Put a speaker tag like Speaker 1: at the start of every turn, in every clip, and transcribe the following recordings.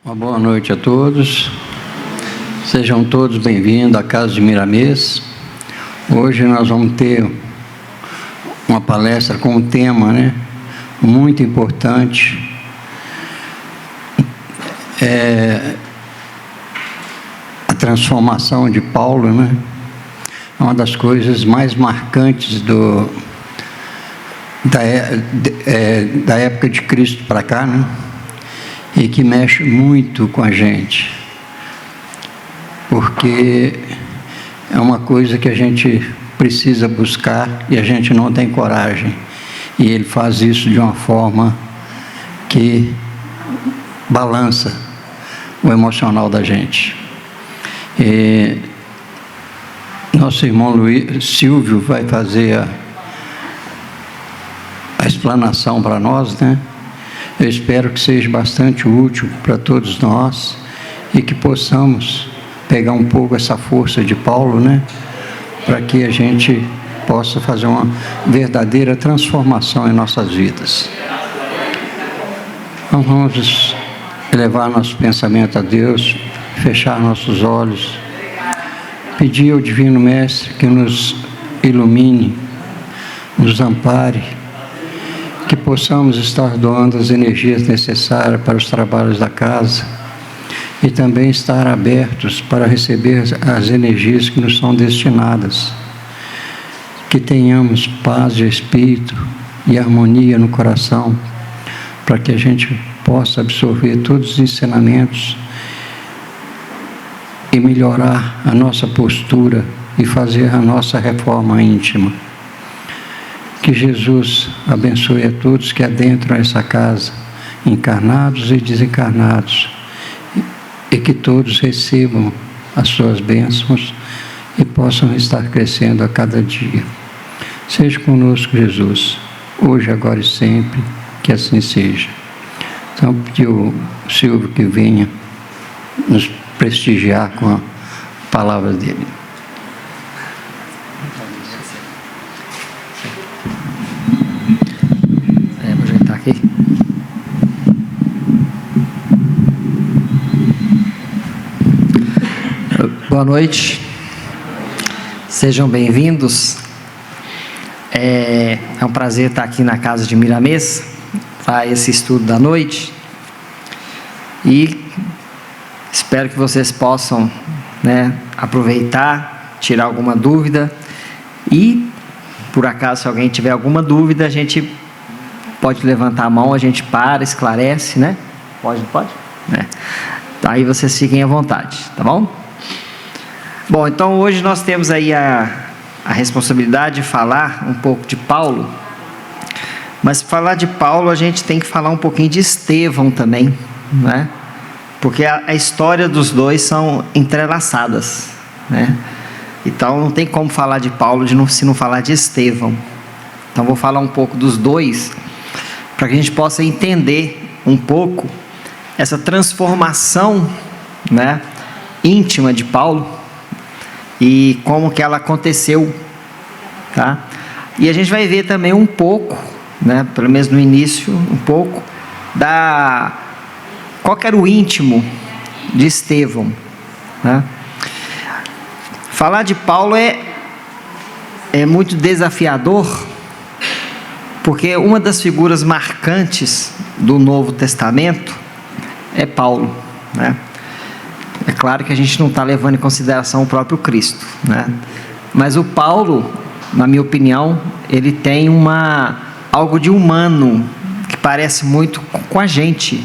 Speaker 1: Uma boa noite a todos. Sejam todos bem-vindos à Casa de Miramês. Hoje nós vamos ter uma palestra com um tema, muito importante. A transformação de Paulo, É uma das coisas mais marcantes da época de Cristo para cá, E que mexe muito com a gente, porque é uma coisa que a gente precisa buscar e a gente não tem coragem, e ele faz isso de uma forma que balança o emocional da gente. Nosso irmão Silvio vai fazer a explanação para nós, Eu espero que seja bastante útil para todos nós e que possamos pegar um pouco essa força de Paulo, para que a gente possa fazer uma verdadeira transformação em nossas vidas. Então, vamos elevar nosso pensamento a Deus, fechar nossos olhos, pedir ao Divino Mestre que nos ilumine, nos ampare, que possamos estar doando as energias necessárias para os trabalhos da casa e também estar abertos para receber as energias que nos são destinadas. Que tenhamos paz de espírito e harmonia no coração, para que a gente possa absorver todos os ensinamentos e melhorar a nossa postura e fazer a nossa reforma íntima. Que Jesus abençoe a todos que adentram essa casa, encarnados e desencarnados, e que todos recebam as suas bênçãos e possam estar crescendo a cada dia. Seja conosco, Jesus, hoje, agora e sempre, que assim seja. Então, pedir ao Silvio que venha nos prestigiar com a palavra dele.
Speaker 2: Boa noite, sejam bem-vindos. É um prazer estar aqui na Casa de Miramês para esse estudo da noite, e espero que vocês possam aproveitar, tirar alguma dúvida, e por acaso, se alguém tiver alguma dúvida, a gente pode levantar a mão, a gente esclarece, Pode? Aí vocês fiquem à vontade, tá bom? Bom, então hoje nós temos aí a responsabilidade de falar um pouco de Paulo, mas para falar de Paulo a gente tem que falar um pouquinho de Estevão também, Porque a história dos dois são entrelaçadas, Então não tem como falar de Paulo se não falar de Estevão. Então vou falar um pouco dos dois, para que a gente possa entender um pouco essa transformação, íntima de Paulo, e como que ela aconteceu, tá? E a gente vai ver também um pouco, pelo menos no início, um pouco qual que era o íntimo de Estevão, Falar de Paulo é muito desafiador, porque uma das figuras marcantes do Novo Testamento é Paulo, É claro que a gente não está levando em consideração o próprio Cristo, Mas o Paulo, na minha opinião, ele tem algo de humano que parece muito com a gente,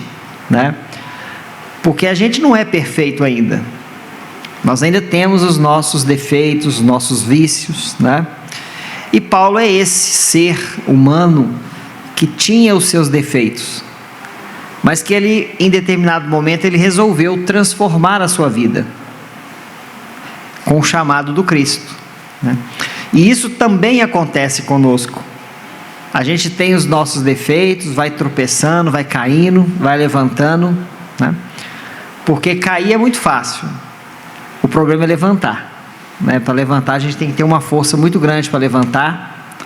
Speaker 2: Porque a gente não é perfeito ainda. Nós ainda temos os nossos defeitos, os nossos vícios, E Paulo é esse ser humano que tinha os seus defeitos, mas que ele, em determinado momento, ele resolveu transformar a sua vida com o chamado do Cristo, E isso também acontece conosco. A gente tem os nossos defeitos, vai tropeçando, vai caindo, vai levantando, Porque cair é muito fácil, o problema é levantar, Para levantar a gente tem que ter uma força muito grande para levantar,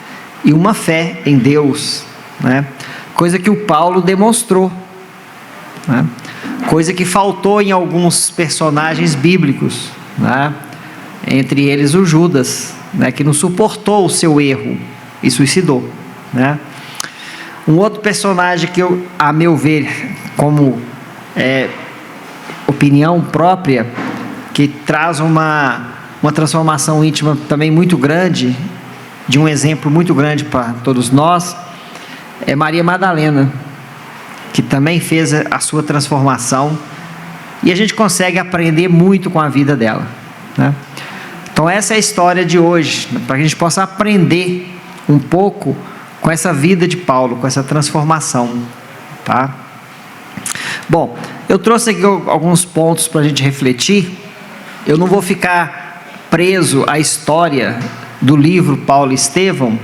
Speaker 2: e uma fé em Deus, Coisa que o Paulo demonstrou. né? Coisa que faltou em alguns personagens bíblicos, né? Entre eles o Judas, né? Que não suportou o seu erro e suicidou, né? Um outro personagem que eu, a meu ver, como opinião própria, que traz uma transformação íntima também muito grande, de um exemplo muito grande para todos nós, é Maria Madalena, que também fez a sua transformação, e a gente consegue aprender muito com a vida dela, né? Então essa é a história de hoje, para que a gente possa aprender um pouco com essa vida de Paulo, com essa transformação, tá? Bom, eu trouxe aqui alguns pontos para a gente refletir. Eu não vou ficar preso à história do livro Paulo e Estevão,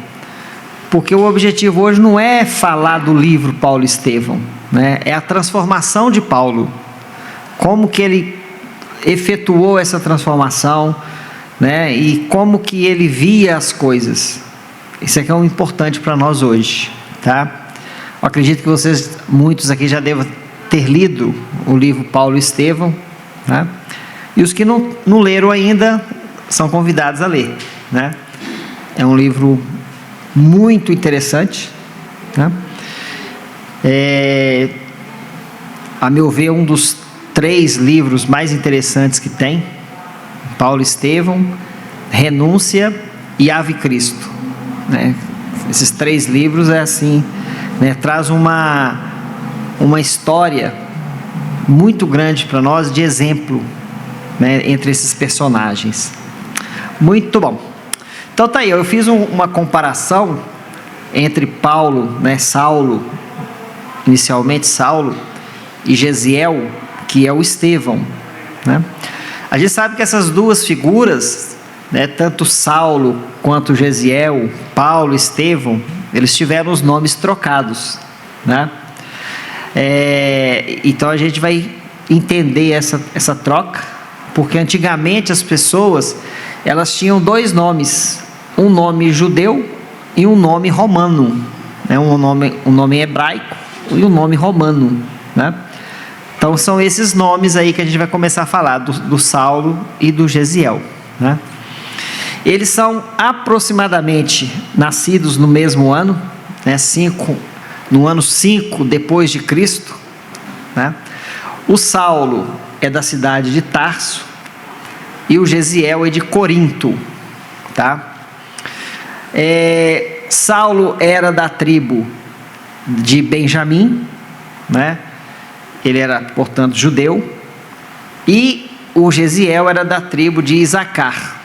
Speaker 2: porque o objetivo hoje não é falar do livro Paulo e Estevão, né? É a transformação de Paulo, como que ele efetuou essa transformação, né? E como que ele via as coisas. Isso aqui é um importante para nós hoje, tá? Eu acredito que vocês, muitos aqui, já devem ter lido o livro Paulo e Estevão, né? E os que não leram ainda são convidados a ler, né? É um livro muito interessante, né? A meu ver, um dos 3 livros mais interessantes que tem: Paulo e Estevão, Renúncia e Ave Cristo, né? Esses 3 livros é assim, né? Traz uma história muito grande para nós, de exemplo, né? Entre esses personagens. Muito bom. Então tá aí, eu fiz uma comparação entre Paulo, né? Saulo, inicialmente Saulo, e Gesiel, que é o Estevão, né? A gente sabe que essas duas figuras, né, tanto Saulo quanto Gesiel, Paulo, Estevão, eles tiveram os nomes trocados, né? Então a gente vai entender essa troca, porque antigamente as pessoas, elas tinham 2 nomes, um nome judeu e um nome romano, né? um nome hebraico e um nome romano, né? Então são esses nomes aí que a gente vai começar a falar, do Saulo e do Gesiel, né? Eles são aproximadamente nascidos no mesmo ano, né? No ano 5 depois de Cristo, né? O Saulo é da cidade de Tarso e o Gesiel é de Corinto, tá? Saulo era da tribo de Benjamim, né? Ele era, portanto, judeu. E o Gesiel era da tribo de Isacar,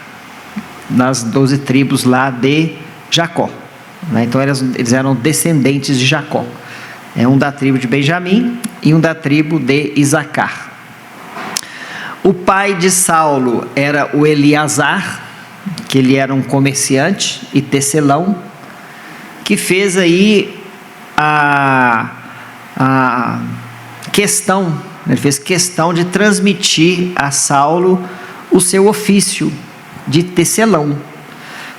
Speaker 2: das 12 tribos lá de Jacó, né? Então eles eram descendentes de Jacó. Um da tribo de Benjamim e um da tribo de Isacar. O pai de Saulo era o Eleazar, que ele era um comerciante e tecelão, que fez aí ele fez questão de transmitir a Saulo o seu ofício de tecelão.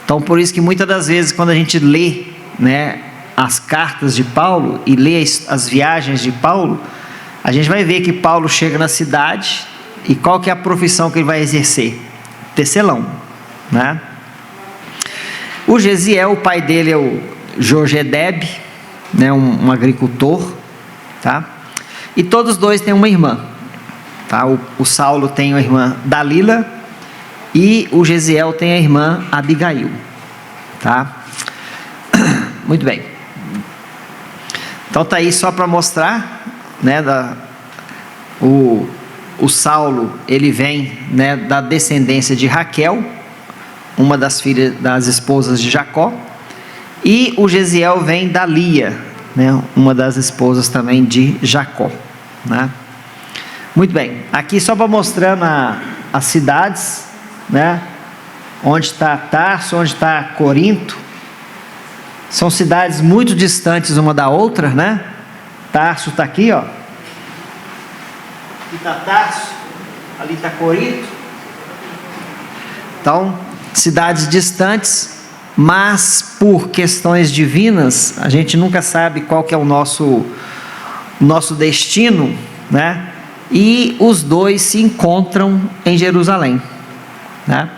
Speaker 2: Então, por isso que muitas das vezes, quando a gente lê, né, as cartas de Paulo e lê as viagens de Paulo, a gente vai ver que Paulo chega na cidade e qual que é a profissão que ele vai exercer? Tecelão, né? O Gesiel, o pai dele é o Jogedebe, né, um agricultor, tá? E todos os 2 têm uma irmã, tá? O Saulo tem a irmã Dalila e o Gesiel tem a irmã Abigail, tá? Muito bem. Então tá aí só para mostrar, né, o Saulo, ele vem, né, da descendência de Raquel, uma das filhas, das esposas de Jacó, e o Gesiel vem da Lia, né, uma das esposas também de Jacó, né? Muito bem, aqui só para mostrar as cidades, né, onde está Tarso, onde está Corinto. São cidades muito distantes uma da outra, né? Tarso está aqui, ó. Aqui está Tarso, ali está Corinto. Então, cidades distantes, mas por questões divinas, a gente nunca sabe qual que é o nosso destino, né? E os dois se encontram em Jerusalém, né?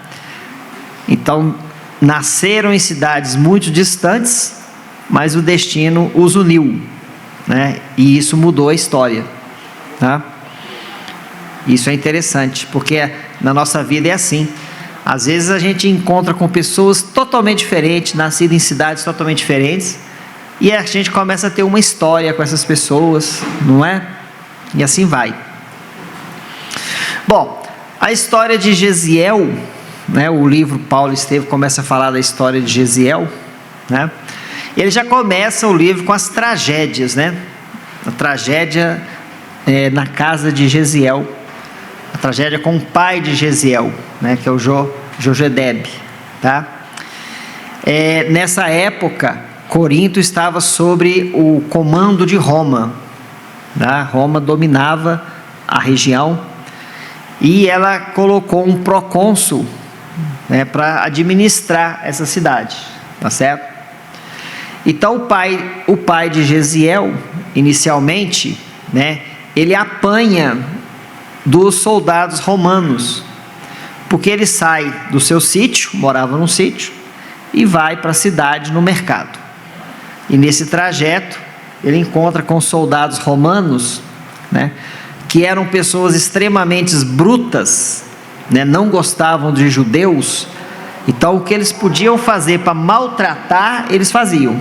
Speaker 2: Então, nasceram em cidades muito distantes, mas o destino os uniu, né? E isso mudou a história, tá? Isso é interessante, porque na nossa vida é assim. Às vezes a gente encontra com pessoas totalmente diferentes, nascidas em cidades totalmente diferentes, e a gente começa a ter uma história com essas pessoas, não é? E assim vai. Bom, a história de Gesiel, né? O livro Paulo Estevam começa a falar da história de Gesiel, né? Ele já começa o livro com as tragédias, né? A tragédia na casa de Gesiel, a tragédia com o pai de Gesiel, né? Que é o Jogedebe, tá? Nessa época, Corinto estava sobre o comando de Roma, tá? Roma dominava a região e ela colocou um procônsul, né, para administrar essa cidade, tá certo? Então o pai de Gesiel, inicialmente, né, ele apanha dos soldados romanos, porque ele sai do seu sítio, morava num sítio, e vai para a cidade no mercado. E nesse trajeto ele encontra com soldados romanos, né, que eram pessoas extremamente brutas, né, não gostavam de judeus. Então o que eles podiam fazer para maltratar, eles faziam.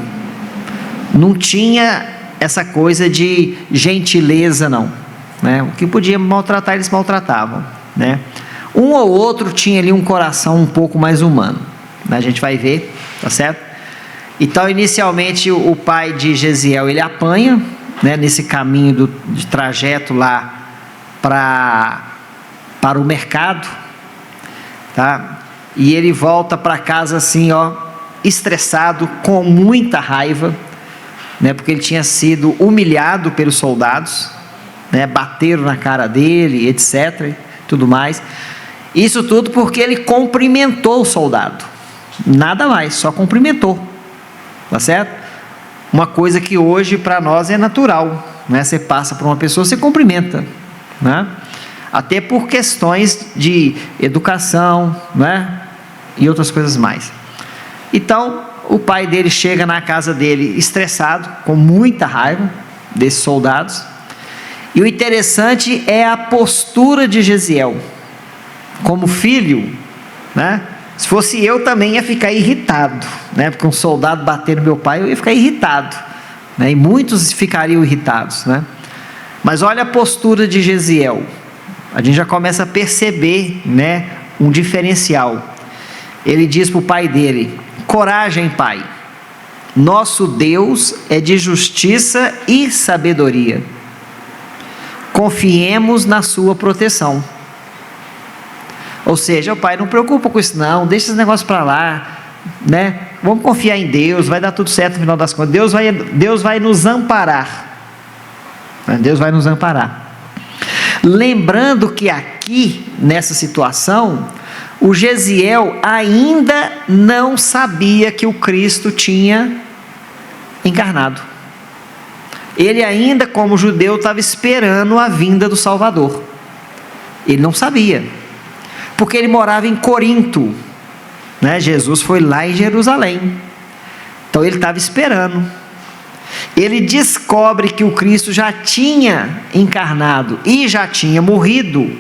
Speaker 2: Não tinha essa coisa de gentileza, não, né? O que podia maltratar, eles maltratavam, né? Um ou outro tinha ali um coração um pouco mais humano, né? A gente vai ver, tá certo? Então, inicialmente, o pai de Gesiel, ele apanha, né, nesse caminho de trajeto lá para o mercado, tá? E ele volta para casa assim, ó, estressado, com muita raiva, né, porque ele tinha sido humilhado pelos soldados, né, bateram na cara dele, etc, tudo mais. Isso tudo porque ele cumprimentou o soldado, nada mais, só cumprimentou, tá certo? Uma coisa que hoje para nós é natural, né? Você passa por uma pessoa, você cumprimenta, né? Até por questões de educação, né? E outras coisas mais. Então, o pai dele chega na casa dele estressado, com muita raiva desses soldados. E o interessante é a postura de Gesiel, como filho, né? Se fosse eu também ia ficar irritado, né? Porque um soldado bater no meu pai, eu ia ficar irritado, né? E muitos ficariam irritados, né? Mas olha a postura de Gesiel. A gente já começa a perceber, né, um diferencial. Ele diz para o pai dele: coragem, pai, nosso Deus é de justiça e sabedoria, confiemos na sua proteção. Ou seja, o pai, não preocupa com isso não, deixa esse negócio para lá, né? Vamos confiar em Deus, vai dar tudo certo no final das contas. Deus vai nos amparar, Deus vai nos amparar. Lembrando que aqui, nessa situação, o Gesiel ainda não sabia que o Cristo tinha encarnado. Ele ainda, como judeu, estava esperando a vinda do Salvador. Ele não sabia, porque ele morava em Corinto, né? Jesus foi lá em Jerusalém, então ele estava esperando. Ele descobre que o Cristo já tinha encarnado e já tinha morrido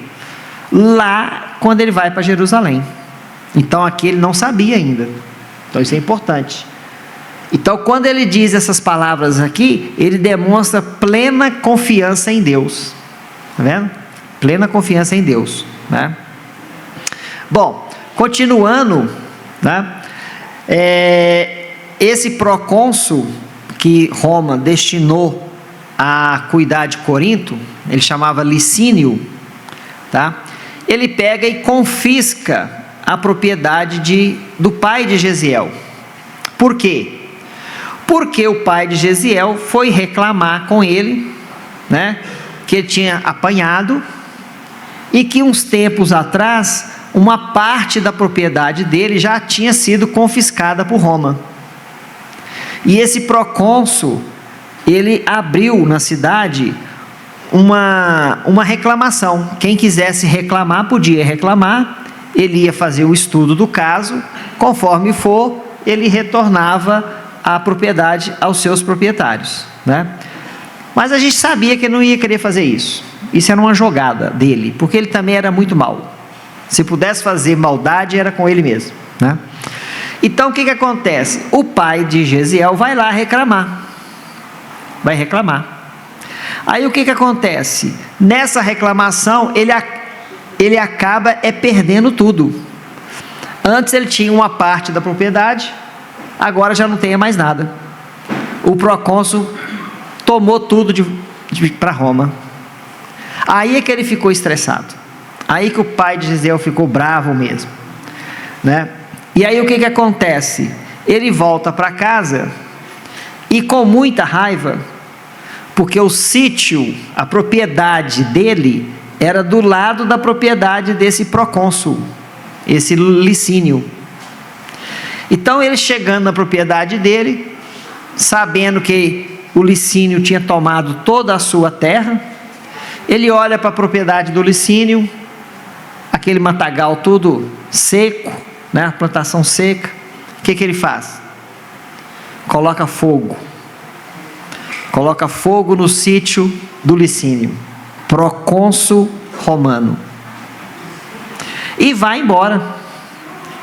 Speaker 2: lá quando ele vai para Jerusalém. Então aqui ele não sabia ainda. Então isso é importante. Então quando ele diz essas palavras aqui, ele demonstra plena confiança em Deus. Está vendo? Plena confiança em Deus, né? Bom, continuando, né? Esse procônsul que Roma destinou a cuidar de Corinto, ele chamava Licínio, tá? Ele pega e confisca a propriedade do pai de Gesiel. Por quê? Porque o pai de Gesiel foi reclamar com ele, né, que ele tinha apanhado e que uns tempos atrás uma parte da propriedade dele já tinha sido confiscada por Roma. E esse procônsul, ele abriu na cidade uma reclamação. Quem quisesse reclamar, podia reclamar. Ele ia fazer o estudo do caso. Conforme for, ele retornava a propriedade aos seus proprietários, né? Mas a gente sabia que ele não ia querer fazer isso. Isso era uma jogada dele, porque ele também era muito mau. Se pudesse fazer maldade, era com ele mesmo, né? Então, o que acontece? O pai de Gesiel vai lá reclamar. Vai reclamar. Aí, o que acontece? Nessa reclamação, ele acaba perdendo tudo. Antes ele tinha uma parte da propriedade, agora já não tem mais nada. O procônsul tomou tudo para Roma. Aí é que ele ficou estressado. Aí que o pai de Gesiel ficou bravo mesmo, né? E aí o que acontece? Ele volta para casa e com muita raiva, porque o sítio, a propriedade dele, era do lado da propriedade desse procônsul, esse Licínio. Então ele chegando na propriedade dele, sabendo que o Licínio tinha tomado toda a sua terra, ele olha para a propriedade do Licínio, aquele matagal todo seco, né, plantação seca. O que ele faz? Coloca fogo no sítio do Licínio, procônsul romano, e vai embora.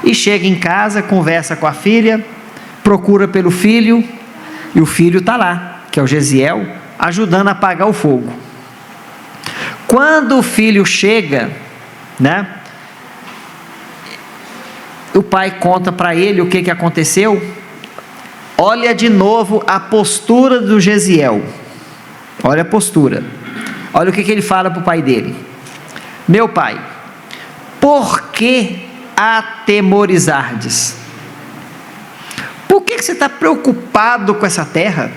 Speaker 2: E chega em casa, conversa com a filha, procura pelo filho, e o filho está lá, que é o Gesiel, ajudando a apagar o fogo. Quando o filho chega, né, o pai conta para ele o que aconteceu. Olha de novo a postura do Gesiel. Olha a postura. Olha o que ele fala para o pai dele: meu pai, por que atemorizardes? Por que você está preocupado com essa terra?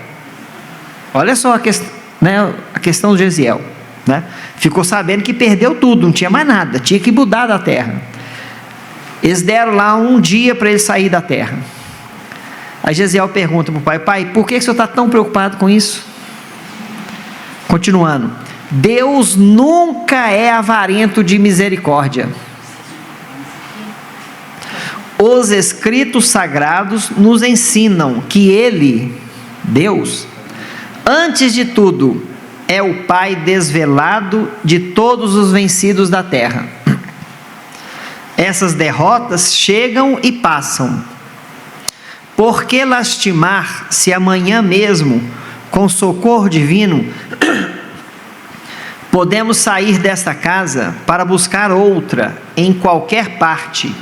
Speaker 2: Olha só a questão do Gesiel, né? Ficou sabendo que perdeu tudo, não tinha mais nada, tinha que mudar da terra. Eles deram lá um dia para ele sair da terra. Aí Gesiel pergunta para o pai: pai, por que o senhor está tão preocupado com isso? Continuando: Deus nunca é avarento de misericórdia. Os escritos sagrados nos ensinam que Ele, Deus, antes de tudo, é o Pai desvelado de todos os vencidos da terra. Essas derrotas chegam e passam. Por que lastimar se amanhã mesmo, com socorro divino, podemos sair desta casa para buscar outra em qualquer parte,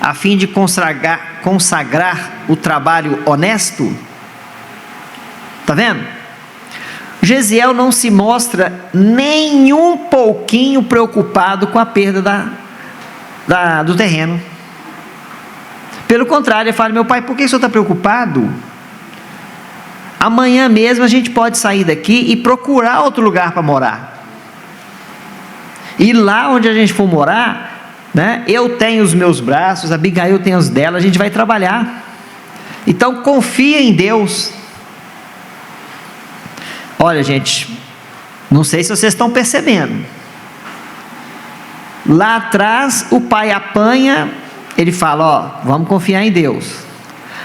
Speaker 2: a fim de consagrar o trabalho honesto? Está vendo? Gesiel não se mostra nem um pouquinho preocupado com a perda do terreno. Pelo contrário, ele fala: meu pai, por que o senhor está preocupado? Amanhã mesmo a gente pode sair daqui e procurar outro lugar para morar. E lá onde a gente for morar, né, eu tenho os meus braços, a Abigail tem os dela, a gente vai trabalhar. Então confia em Deus. Olha, gente, não sei se vocês estão percebendo. Lá atrás o pai apanha, ele fala: ó, vamos confiar em Deus.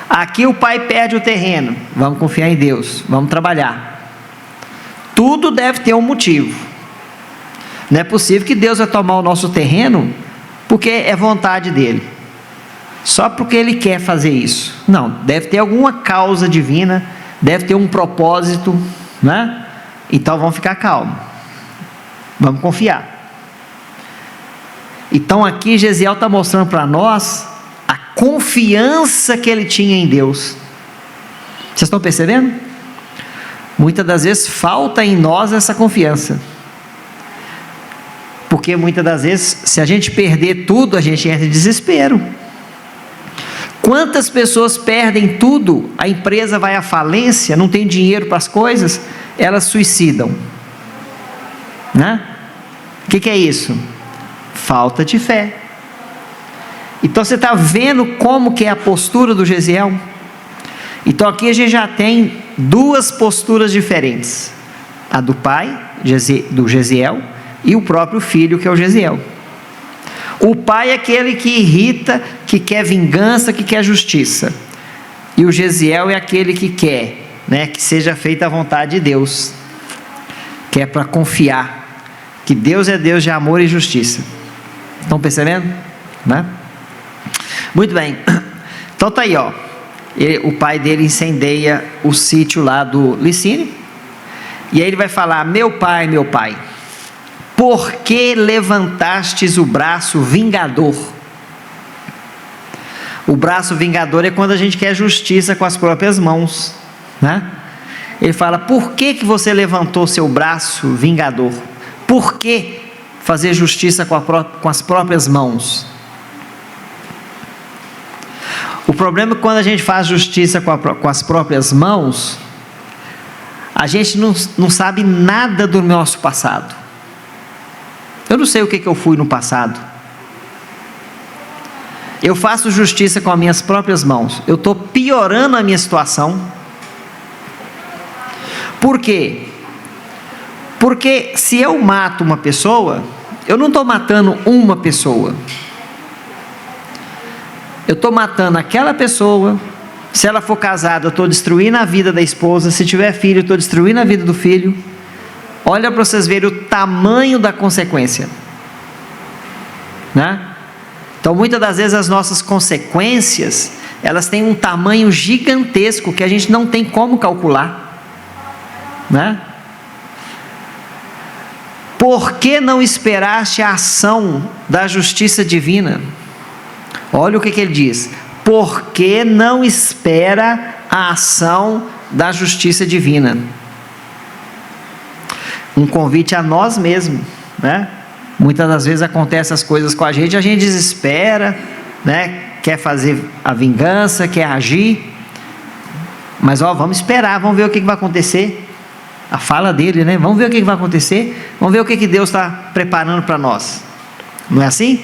Speaker 2: Aqui o pai perde o terreno, vamos confiar em Deus, vamos trabalhar. Tudo deve ter um motivo. Não é possível que Deus vai tomar o nosso terreno porque é vontade dele, só porque ele quer fazer isso. Não, deve ter alguma causa divina, deve ter um propósito, né? Então vamos ficar calmos, vamos confiar. Então aqui Gesiel está mostrando para nós a confiança que ele tinha em Deus. Vocês estão percebendo? Muitas das vezes falta em nós essa confiança, porque muitas das vezes, se a gente perder tudo, a gente entra em desespero. Quantas pessoas perdem tudo, a empresa vai à falência, não tem dinheiro para as coisas, elas suicidam, né? O que é isso? Falta de fé. Então você está vendo como que é a postura do Gesiel? Então aqui a gente já tem duas posturas diferentes. a do pai, do Jeziel, e o próprio filho, que é o Jeziel. O pai é aquele que irrita, que quer vingança, que quer justiça. E o Jeziel é aquele que quer, né, que seja feita a vontade de Deus, que é para confiar que Deus é Deus de amor e justiça. Estão percebendo? Né? Muito bem. Então tá aí, ó. O pai dele incendeia o sítio lá do Licínio. E aí ele vai falar: meu pai, por que levantastes o braço vingador? O braço vingador é quando a gente quer justiça com as próprias mãos, né? Ele fala: por que você levantou seu braço vingador? Por que fazer justiça com as próprias mãos? O problema é que quando a gente faz justiça com as próprias mãos, a gente não sabe nada do nosso passado. Eu não sei o que eu fui no passado. Eu faço justiça com as minhas próprias mãos. Eu estou piorando a minha situação. Por quê? Porque se eu mato uma pessoa, eu não estou matando uma pessoa. Eu estou matando aquela pessoa. Se ela for casada, eu estou destruindo a vida da esposa. Se tiver filho, eu estou destruindo a vida do filho. Olha para vocês verem o tamanho da consequência, né? Então, muitas das vezes as nossas consequências, elas têm um tamanho gigantesco que a gente não tem como calcular, né? Por que não esperaste a ação da justiça divina? Olha o que ele diz: por que não espera a ação da justiça divina? Um convite a nós mesmos, né? Muitas das vezes acontecem as coisas com a gente desespera, né? Quer fazer a vingança, quer agir, mas vamos esperar, vamos ver o que vai acontecer. A fala dele, né? Vamos ver o que vai acontecer, vamos ver o que Deus está preparando para nós. Não é assim?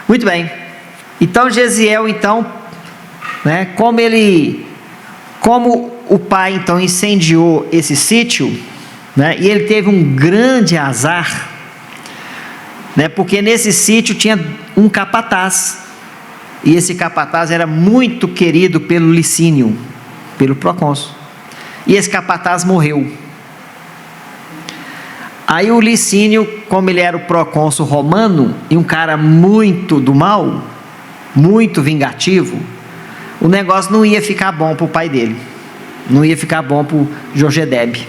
Speaker 2: Muito bem. Então Jeziel, né? Como o pai então incendiou esse sítio, né? E ele teve um grande azar, né? Porque nesse sítio tinha um capataz, e esse capataz era muito querido pelo Licínio, pelo procônsul, e esse capataz morreu. Aí o Licínio, como ele era o procônsul romano e um cara muito do mal, muito vingativo, o negócio não ia ficar bom para o pai dele, não ia ficar bom para o Jorgedebe.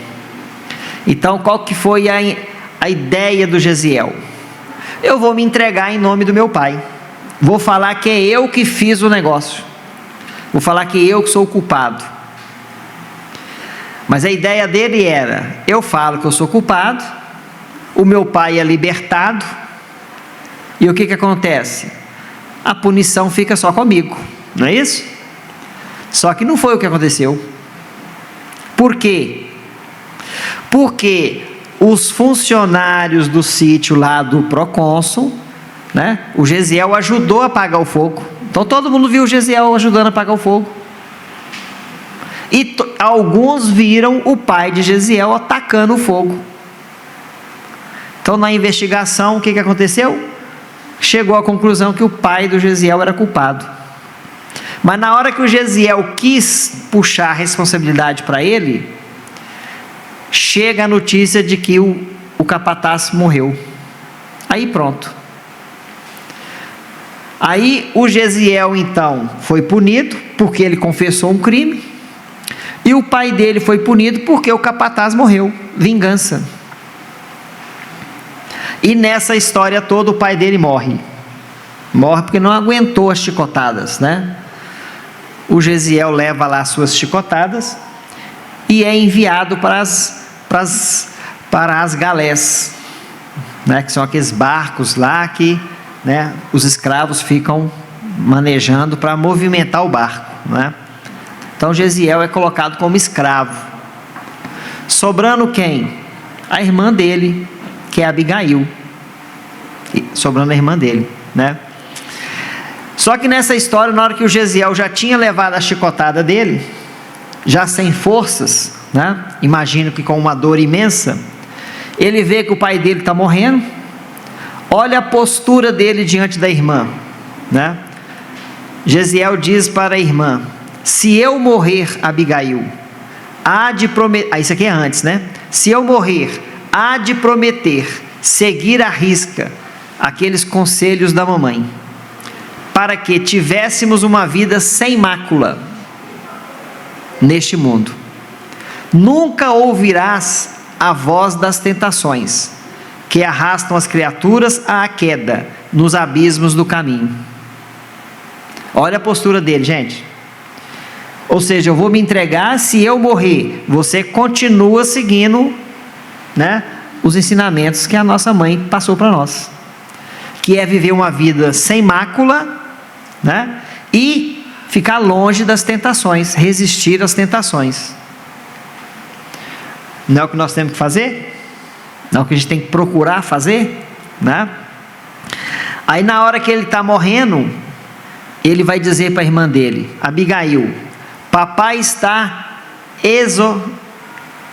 Speaker 2: Então qual que foi a ideia do Jeziel? Eu vou me entregar em nome do meu pai, vou falar que é eu que fiz o negócio, vou falar que eu que sou o culpado. Mas a ideia dele era: eu falo que eu sou culpado, o meu pai é libertado, e o que acontece? A punição fica só comigo, não é isso? Só que não foi o que aconteceu. Por quê? Porque os funcionários do sítio lá do procônsul, né? O Jeziel ajudou a apagar o fogo. Então todo mundo viu o Jeziel ajudando a apagar o fogo. E alguns viram o pai de Jeziel atacando o fogo. Então na investigação, o que aconteceu? Chegou à conclusão que o pai do Jeziel era culpado. Mas na hora que o Jeziel quis puxar a responsabilidade para ele, chega a notícia de que o capataz morreu. Aí pronto. Aí o Jeziel então foi punido porque ele confessou um crime, e o pai dele foi punido porque o capataz morreu. Vingança. E nessa história toda o pai dele morre. Morre porque não aguentou as chicotadas, né? O Jeziel leva lá as suas chicotadas e é enviado para as galés, né? Que são aqueles barcos lá que, né, os escravos ficam manejando para movimentar o barco, né? Então Jeziel é colocado como escravo. Sobrando quem? A irmã dele, que é Abigail. Sobrando a irmã dele, né? Só que nessa história, na hora que o Jeziel já tinha levado a chicotada dele, já sem forças, né? Imagino que com uma dor imensa, ele vê que o pai dele está morrendo, olha a postura dele diante da irmã, né? Jesiel diz para a irmã: se eu morrer, Abigail, há de prometer, isso aqui é antes, né? Se eu morrer, há de prometer seguir à risca aqueles conselhos da mamãe, para que tivéssemos uma vida sem mácula neste mundo. Nunca ouvirás a voz das tentações, que arrastam as criaturas à queda, nos abismos do caminho. Olha a postura dele, gente. Ou seja, eu vou me entregar, se eu morrer, você continua seguindo, né, os ensinamentos que a nossa mãe passou para nós, que é viver uma vida sem mácula, né, e ficar longe das tentações, resistir às tentações. Não é o que nós temos que fazer? Não é o que a gente tem que procurar fazer, né? Aí na hora que ele está morrendo, ele vai dizer para a irmã dele, Abigail: papai está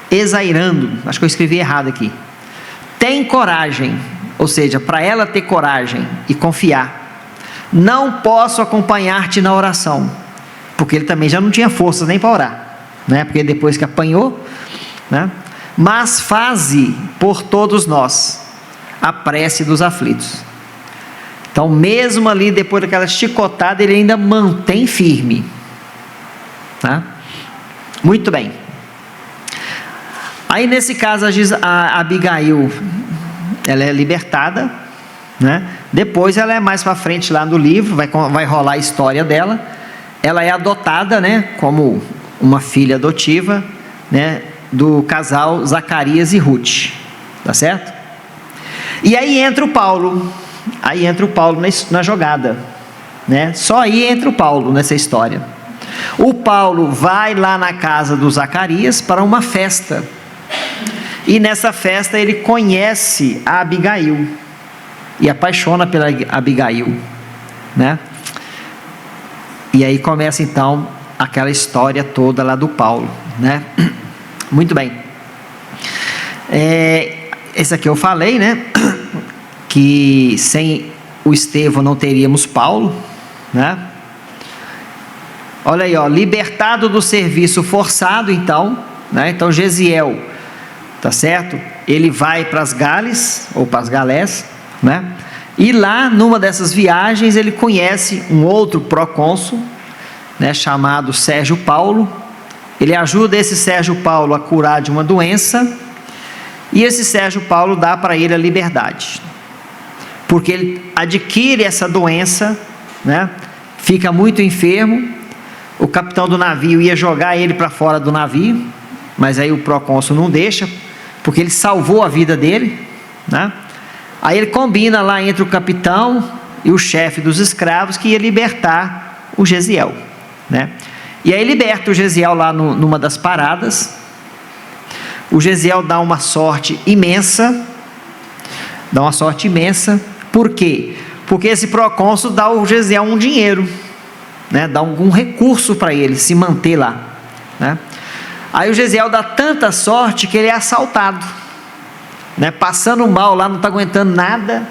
Speaker 2: exairando, acho que eu escrevi errado aqui, tem coragem, ou seja, para ela ter coragem e confiar. Não posso acompanhar-te na oração, porque ele também já não tinha forças nem para orar, né? Porque depois que apanhou, né? Mas faze por todos nós a prece dos aflitos. Então, mesmo ali depois daquela chicotada, ele ainda mantém firme, tá? Muito bem. Aí nesse caso a Abigail, ela é libertada, né? Depois ela é mais para frente lá no livro, vai rolar a história dela. Ela é adotada, né, como uma filha adotiva, né, do casal Zacarias e Ruth, tá certo? E aí entra o Paulo, na jogada, né? Só aí entra o Paulo nessa história. O Paulo vai lá na casa do Zacarias para uma festa, e nessa festa ele conhece a Abigail, e apaixona pela Abigail, né? E aí começa então aquela história toda lá do Paulo, né? Muito bem. Esse aqui eu falei, né? Que sem o Estevão não teríamos Paulo, né? Olha aí, ó, libertado do serviço forçado, então, né? Então Gesiel, tá certo? Ele vai para as Gales, ou para as Galés, né? E lá, numa dessas viagens, ele conhece um outro procônsul, né, chamado Sérgio Paulo. Ele ajuda esse Sérgio Paulo a curar de uma doença, e esse Sérgio Paulo dá para ele a liberdade, porque ele adquire essa doença, né, fica muito enfermo. O capitão do navio ia jogar ele para fora do navio, mas aí o procônsul não deixa, porque ele salvou a vida dele, né? Aí ele combina lá entre o capitão e o chefe dos escravos que ia libertar o Gesiel, né? E aí liberta o Gesiel lá numa das paradas. O Gesiel dá uma sorte imensa. Por quê? Porque esse procônsul dá ao Gesiel um dinheiro, né? Dá algum recurso para ele se manter lá, né? Aí o Gesiel dá tanta sorte que ele é assaltado, né? Passando mal lá, não está aguentando nada,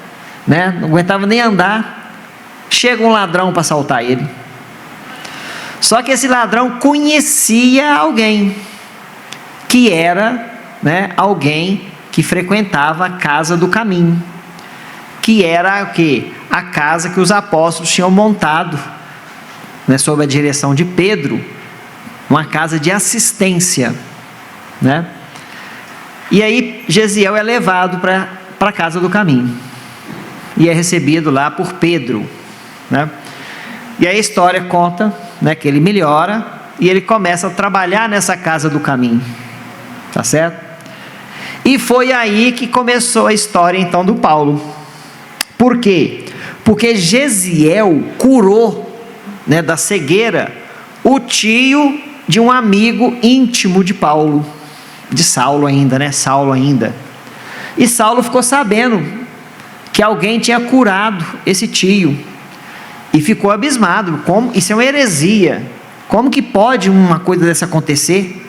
Speaker 2: né? Não aguentava nem andar. Chega um ladrão para assaltar ele. Só que esse ladrão conhecia alguém, que era, né, alguém que frequentava a casa do caminho, que era o quê? A casa que os apóstolos tinham montado, né, sob a direção de Pedro, uma casa de assistência, né? E aí Gesiel é levado para a casa do caminho, e é recebido lá por Pedro, né? E a história conta, né, que ele melhora e ele começa a trabalhar nessa casa do caminho, tá certo? E foi aí que começou a história então do Paulo. Por quê? Porque Gesiel curou, né, da cegueira o tio de um amigo íntimo de Paulo, de Saulo ainda, né? Saulo ainda. E Saulo ficou sabendo que alguém tinha curado esse tio. E ficou abismado, como isso é uma heresia, como que pode uma coisa dessa acontecer?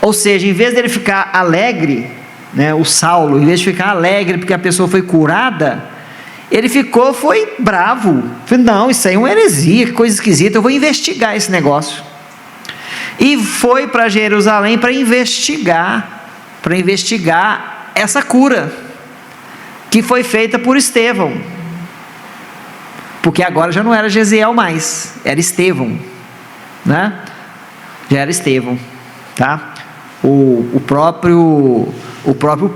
Speaker 2: Ou seja, em vez dele ficar alegre, né, o Saulo, em vez de ficar alegre porque a pessoa foi curada, ele foi bravo. Falei, não, isso aí é uma heresia, que coisa esquisita, eu vou investigar esse negócio. E foi para Jerusalém para investigar essa cura, que foi feita por Estevão. Porque agora já não era Gesiel mais, era Estevão, né? Já era Estevão, tá? O próprio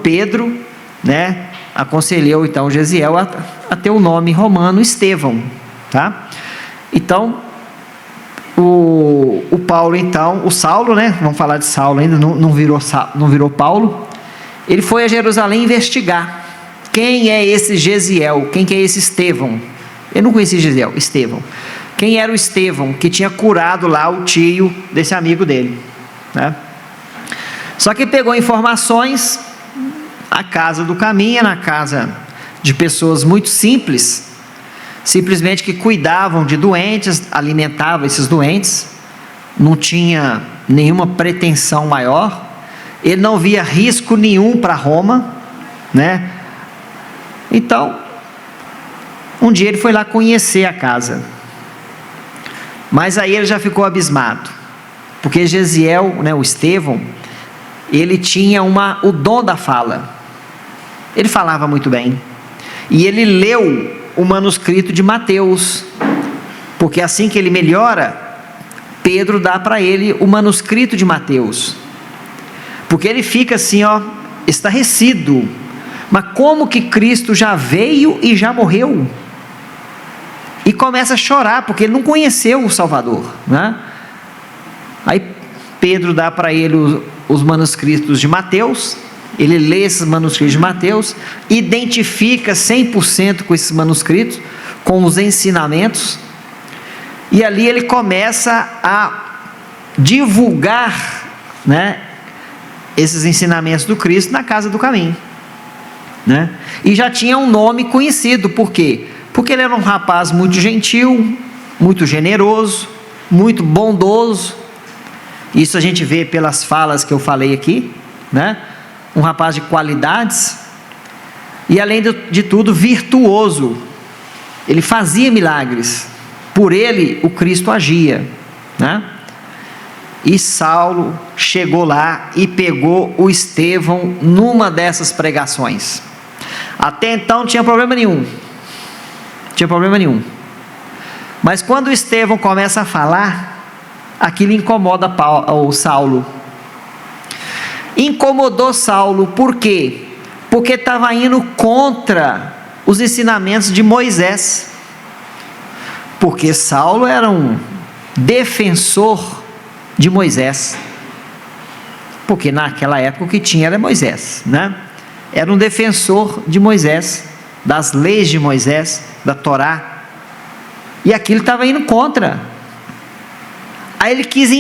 Speaker 2: Pedro, né, aconselhou então Gesiel a ter o nome romano Estevão, tá? Então, o Paulo então, o Saulo, né, vamos falar de Saulo ainda, não virou Paulo, ele foi a Jerusalém investigar quem é esse Gesiel, quem que é esse Estevão. Eu não conhecia Gesiel, Estevão. Quem era o Estevão que tinha curado lá o tio desse amigo dele, né? Só que pegou informações. A casa do caminho era na casa de pessoas muito simples, simplesmente que cuidavam de doentes, alimentavam esses doentes, não tinha nenhuma pretensão maior. Ele não via risco nenhum para Roma, né? Então, um dia ele foi lá conhecer a casa, mas aí ele já ficou abismado, porque Gesiel, né, o Estevão, ele tinha o dom da fala, ele falava muito bem, e ele leu o manuscrito de Mateus, porque assim que ele melhora, Pedro dá para ele o manuscrito de Mateus, porque ele fica assim, ó, estarrecido, mas como que Cristo já veio e já morreu? E começa a chorar, porque ele não conheceu o Salvador, né? Aí Pedro dá para ele os manuscritos de Mateus, ele lê esses manuscritos de Mateus, identifica 100% com esses manuscritos, com os ensinamentos, e ali ele começa a divulgar, né, esses ensinamentos do Cristo na casa do caminho, né? E já tinha um nome conhecido. Por quê? Porque ele era um rapaz muito gentil, muito generoso, muito bondoso. Isso a gente vê pelas falas que eu falei aqui, né? Um rapaz de qualidades, e além de tudo, virtuoso. Ele fazia milagres, por ele o Cristo agia, né? E Saulo chegou lá e pegou o Estevão numa dessas pregações. Até então não tinha problema nenhum. Mas quando o Estevão começa a falar, aquilo incomoda o Saulo. Incomodou Saulo, por quê? Porque estava indo contra os ensinamentos de Moisés. Porque Saulo era um defensor de Moisés. Porque naquela época o que tinha era Moisés, né? Era um defensor de Moisés, das leis de Moisés, da Torá, e aquilo estava indo contra. Aí ele quis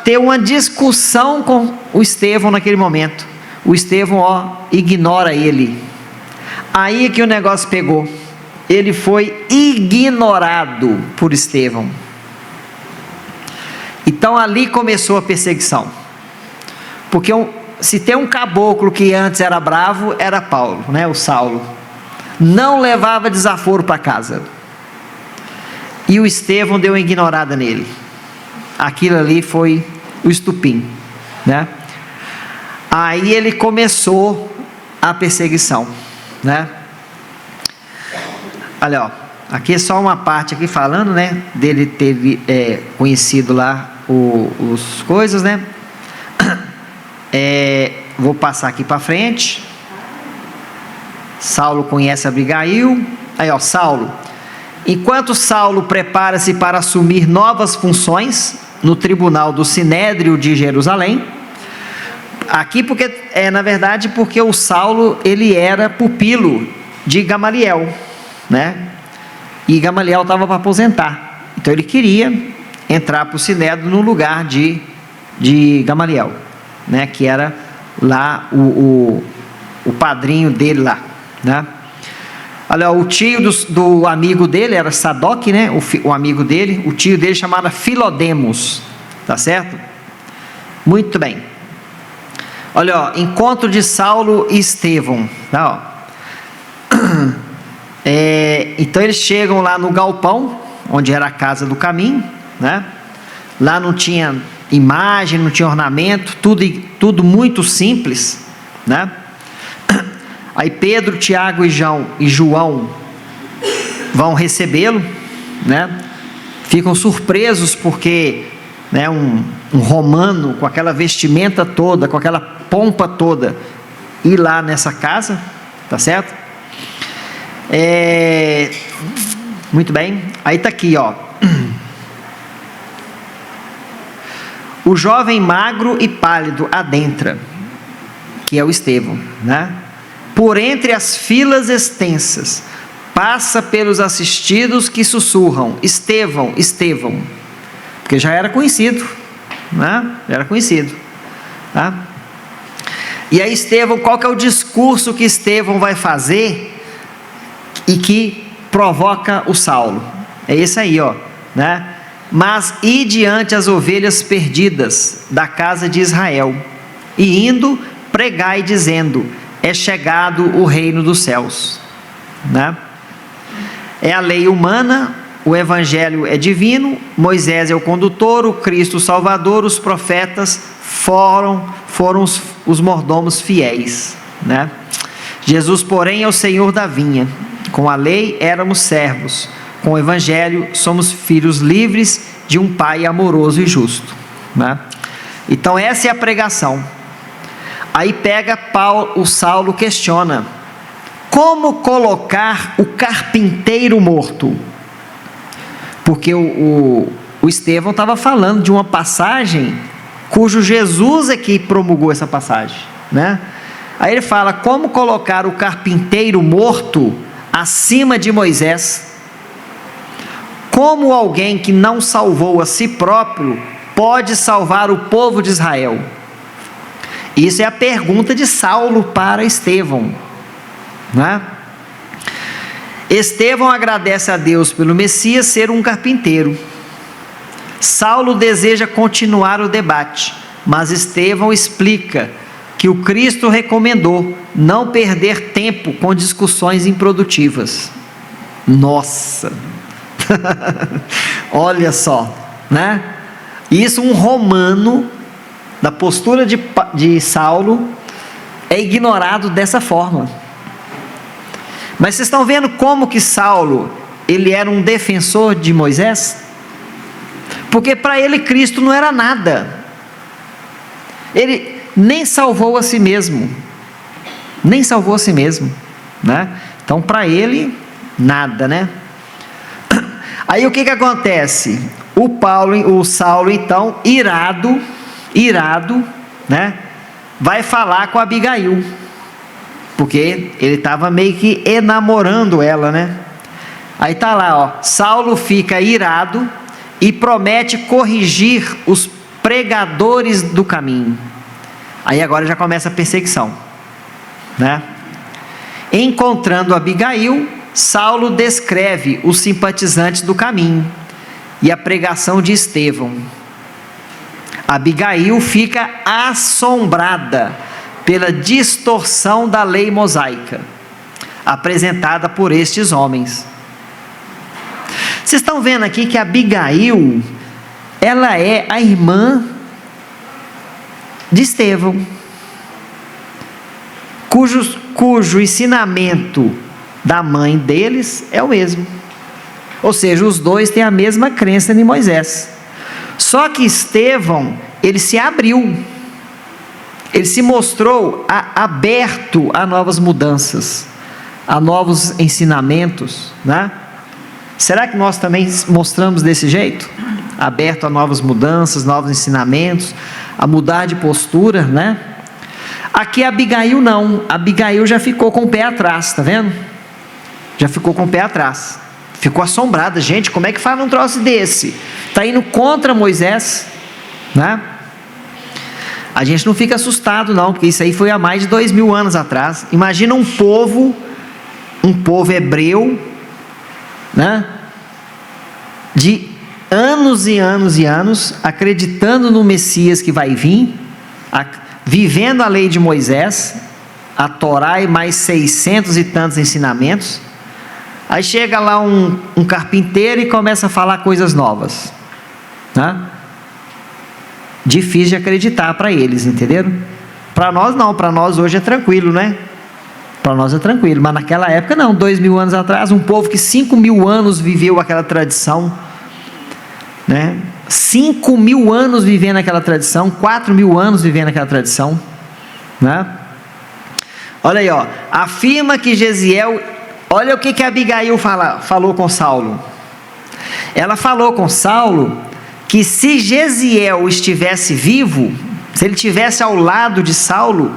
Speaker 2: ter uma discussão com o Estevão naquele momento. O Estevão, ignora ele. Aí é que o negócio pegou. Ele foi ignorado por Estevão. Então ali começou a perseguição. Porque se tem um caboclo que antes era bravo, era Paulo, né? O Saulo. Não levava desaforo para casa. E o Estevão deu uma ignorada nele. Aquilo ali foi o estupim, né? Aí ele começou a perseguição, né? Olha, aqui é só uma parte aqui falando, né? Dele ter conhecido lá os coisas, né? Vou passar aqui para frente. Saulo conhece Abigail. Aí, Saulo. Enquanto Saulo prepara-se para assumir novas funções no tribunal do Sinédrio de Jerusalém. Aqui porque na verdade porque o Saulo ele era pupilo de Gamaliel, né? E Gamaliel estava para aposentar. Então ele queria entrar para o Sinédrio no lugar de Gamaliel, né? Que era lá o padrinho dele lá, né? Olha, o tio do amigo dele era Sadoc, né? O amigo dele, o tio dele chamava Filodemos, tá certo? Muito bem. Olha, ó, encontro de Saulo e Estevão. Tá, ó. Então eles chegam lá no galpão, onde era a casa do caminho, né? Lá não tinha imagem, não tinha ornamento, tudo muito simples, né? Aí Pedro, Tiago e João vão recebê-lo, né? Ficam surpresos porque, né, um romano com aquela vestimenta toda, com aquela pompa toda, ir lá nessa casa, tá certo? Muito bem. Aí tá aqui, ó. O jovem magro e pálido adentra, que é o Estevão, né? Por entre as filas extensas, passa pelos assistidos que sussurram: Estevão, Estevão, porque já era conhecido, né? Já era conhecido, tá? E aí Estevão, qual que é o discurso que Estevão vai fazer e que provoca o Saulo? É esse aí, ó, né? Mas e diante as ovelhas perdidas da casa de Israel, e indo pregai dizendo: é chegado o reino dos céus, né? É a lei humana, o evangelho é divino, Moisés é o condutor, o Cristo o Salvador, os profetas foram os mordomos fiéis, né? Jesus, porém, é o Senhor da vinha. Com a lei éramos servos, com o evangelho somos filhos livres de um Pai amoroso e justo, né? Então essa é a pregação. Aí pega o Saulo, questiona: como colocar o carpinteiro morto? Porque o Estevão estava falando de uma passagem cujo Jesus é que promulgou essa passagem, né? Aí ele fala: como colocar o carpinteiro morto acima de Moisés? Como alguém que não salvou a si próprio pode salvar o povo de Israel? Isso é a pergunta de Saulo para Estevão, né? Estevão agradece a Deus pelo Messias ser um carpinteiro. Saulo deseja continuar o debate, mas Estevão explica que o Cristo recomendou não perder tempo com discussões improdutivas. Nossa! Olha só, né? Isso, um romano, da postura de Saulo, é ignorado dessa forma. Mas vocês estão vendo como que Saulo, ele era um defensor de Moisés? Porque para ele Cristo não era nada. Ele nem salvou a si mesmo. Nem salvou a si mesmo, né? Então para ele, nada, né? Aí o que acontece? O Saulo então, irado, né? Vai falar com Abigail, porque ele estava meio que enamorando ela, né? Aí tá lá, ó, Saulo fica irado e promete corrigir os pregadores do caminho. Aí agora já começa a perseguição, né? Encontrando Abigail, Saulo descreve os simpatizantes do caminho e a pregação de Estevão. Abigail fica assombrada pela distorção da lei mosaica apresentada por estes homens. Vocês estão vendo aqui que Abigail, ela é a irmã de Estevão, cujo ensinamento da mãe deles é o mesmo. Ou seja, os dois têm a mesma crença em Moisés. Só que Estevão, ele se abriu, ele se mostrou aberto a novas mudanças, a novos ensinamentos, né? Será que nós também mostramos desse jeito? Aberto a novas mudanças, novos ensinamentos, a mudar de postura, né? Aqui Abigail não, Abigail já ficou com o pé atrás, tá vendo? Já ficou com o pé atrás, ficou assombrada. Gente, como é que faz um troço desse? Está indo contra Moisés, né? A gente não fica assustado não, porque isso aí foi há mais de 2000 anos atrás. Imagina um povo hebreu, né? De anos e anos e anos, acreditando no Messias que vai vir, vivendo a lei de Moisés, a Torá e mais 600 e tantos ensinamentos. Aí chega lá um carpinteiro e começa a falar coisas novas, né? Difícil de acreditar para eles, entenderam? Para nós não, para nós hoje é tranquilo, né? Para nós é tranquilo, mas naquela época não, 2000 anos atrás, um povo que 5000 anos viveu aquela tradição, né? 5000 anos vivendo aquela tradição, 4000 anos vivendo aquela tradição, né? Olha aí, ó, afirma que Jesiel, olha o que Abigail falou com Saulo. Ela falou com Saulo que se Jesiel estivesse vivo, se ele estivesse ao lado de Saulo,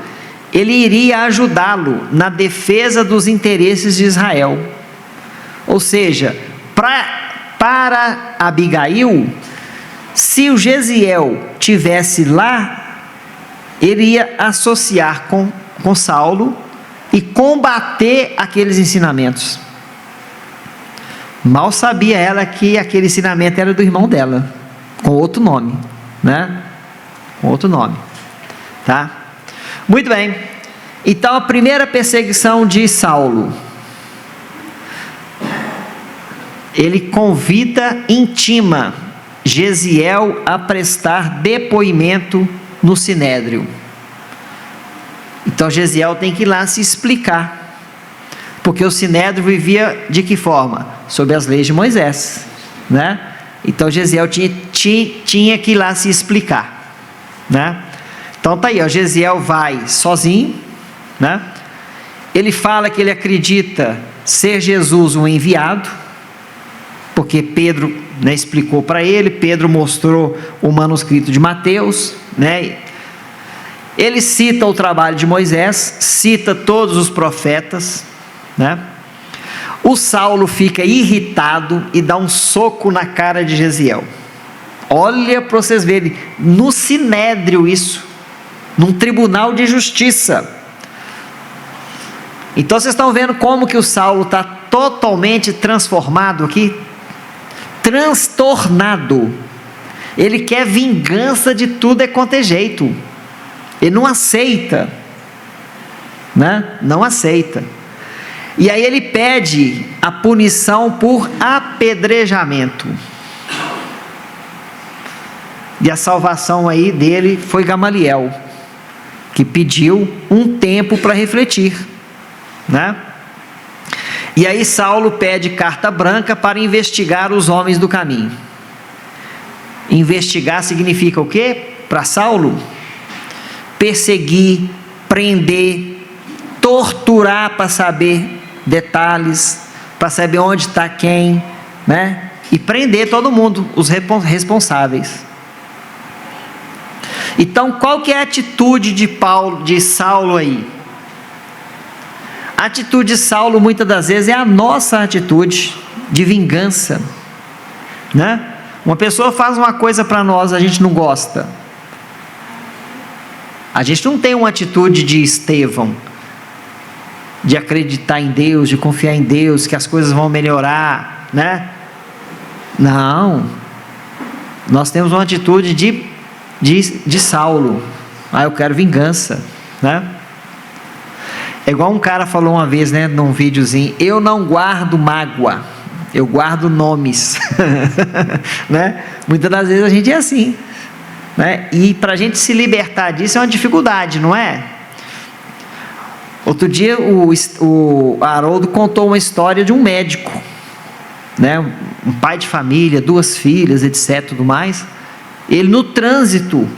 Speaker 2: ele iria ajudá-lo na defesa dos interesses de Israel. Ou seja, para Abigail, se o Jesiel tivesse lá, ele ia associar com Saulo e combater aqueles ensinamentos. Mal sabia ela que aquele ensinamento era do irmão dela, com outro nome, né? Com outro nome, tá? Muito bem. Então a primeira perseguição de Saulo, ele convida, intima Jesiel a prestar depoimento no Sinédrio. Então Jesiel tem que ir lá se explicar, porque o Sinédrio vivia de que forma? Sob as leis de Moisés, né? Então Jesiel tinha que ir lá se explicar, né? Então tá aí, ó, Jesiel vai sozinho, né? Ele fala que ele acredita ser Jesus um enviado, porque Pedro, né, explicou para ele, Pedro mostrou o manuscrito de Mateus, né? Ele cita o trabalho de Moisés, cita todos os profetas, né? O Saulo fica irritado e dá um soco na cara de Jesiel. Olha para vocês verem, no Sinédrio isso, num tribunal de justiça. Então vocês estão vendo como que o Saulo está totalmente transformado aqui, transtornado. Ele quer vingança de tudo quanto é jeito. Ele não aceita, né? Não aceita. E aí ele pede a punição por apedrejamento. E a salvação aí dele foi Gamaliel, que pediu um tempo para refletir, né? E aí Saulo pede carta branca para investigar os homens do caminho. Investigar significa o quê? Para Saulo, perseguir, prender, torturar para saber detalhes, para saber onde está quem, né? E prender todo mundo, os responsáveis. Então, qual que é a atitude de Saulo aí? A atitude de Saulo, muitas das vezes, é a nossa atitude de vingança, né? Uma pessoa faz uma coisa para nós, a gente não gosta. A gente não tem uma atitude de Estevão, de acreditar em Deus, de confiar em Deus, que as coisas vão melhorar, né? Não. Nós temos uma atitude de Saulo. Ah, eu quero vingança, né? É igual um cara falou uma vez, né, num videozinho: eu não guardo mágoa, eu guardo nomes. Né? Muitas das vezes a gente é assim, né? E para a gente se libertar disso é uma dificuldade, não é? Outro dia o Haroldo contou uma história de um médico, né? Um pai de família, 2 filhas, etc, tudo mais. Ele no trânsito,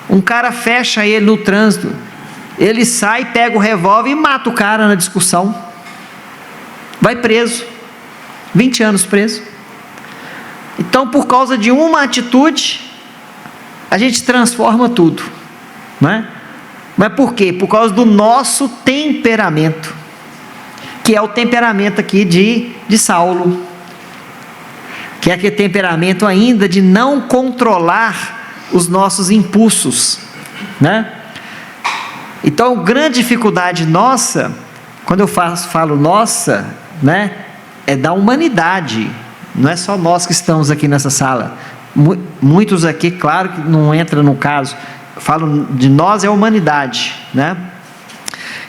Speaker 2: um cara fecha ele no trânsito, ele sai, pega o revólver e mata o cara na discussão, vai preso, 20 anos preso. Então, por causa de uma atitude, a gente transforma tudo, não é? Mas por quê? Por causa do nosso temperamento, que é o temperamento aqui de Saulo, que é aquele temperamento ainda de não controlar os nossos impulsos, né? Então, a grande dificuldade nossa, quando eu falo nossa, né, é da humanidade, não é só nós que estamos aqui nessa sala, muitos aqui, claro que não entra no caso, falo de nós, é a humanidade, né?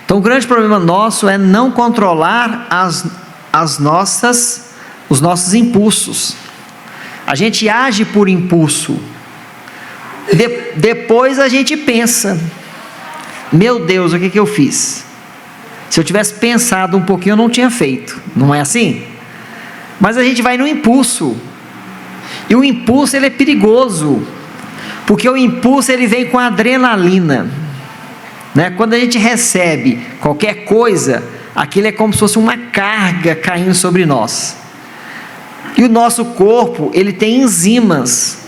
Speaker 2: Então, o grande problema nosso é não controlar os nossos impulsos. A gente age por impulso. Depois a gente pensa: meu Deus, o que eu fiz? Se eu tivesse pensado um pouquinho, eu não tinha feito. Não é assim? Mas a gente vai no impulso. E o impulso, ele é perigoso. Porque o impulso, ele vem com adrenalina, né? Quando a gente recebe qualquer coisa, aquilo é como se fosse uma carga caindo sobre nós. E o nosso corpo, ele tem enzimas.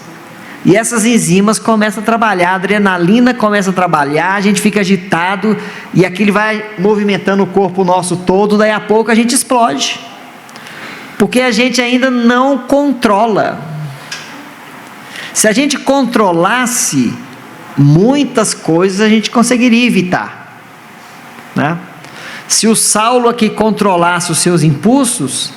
Speaker 2: E essas enzimas começam a trabalhar, a adrenalina começa a trabalhar, a gente fica agitado, e aquilo vai movimentando o corpo nosso todo, daí a pouco a gente explode. Porque a gente ainda não controla. Se a gente controlasse muitas coisas, a gente conseguiria evitar, né? Se o Saulo aqui controlasse os seus impulsos,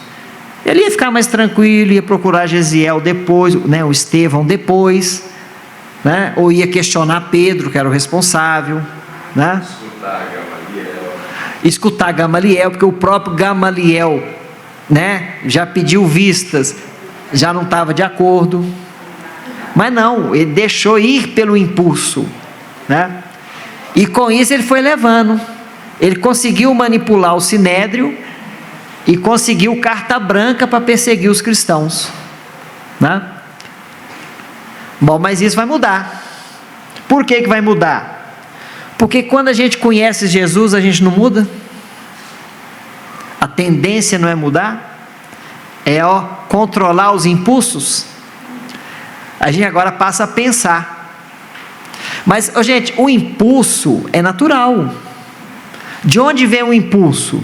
Speaker 2: ele ia ficar mais tranquilo, ia procurar Gesiel depois, né, o Estevão depois, né, ou ia questionar Pedro, que era o responsável, né? Escutar Gamaliel, porque o próprio Gamaliel, né, já pediu vistas, já não estava de acordo. Mas não, ele deixou ir pelo impulso, né? E com isso ele foi levando. Ele conseguiu manipular o Sinédrio e conseguiu carta branca para perseguir os cristãos, né? Bom, mas isso vai mudar. Por que vai mudar? Porque quando a gente conhece Jesus, a gente não muda. A tendência não é mudar, é controlar os impulsos. A gente agora passa a pensar. Mas, gente, o impulso é natural. De onde vem o impulso?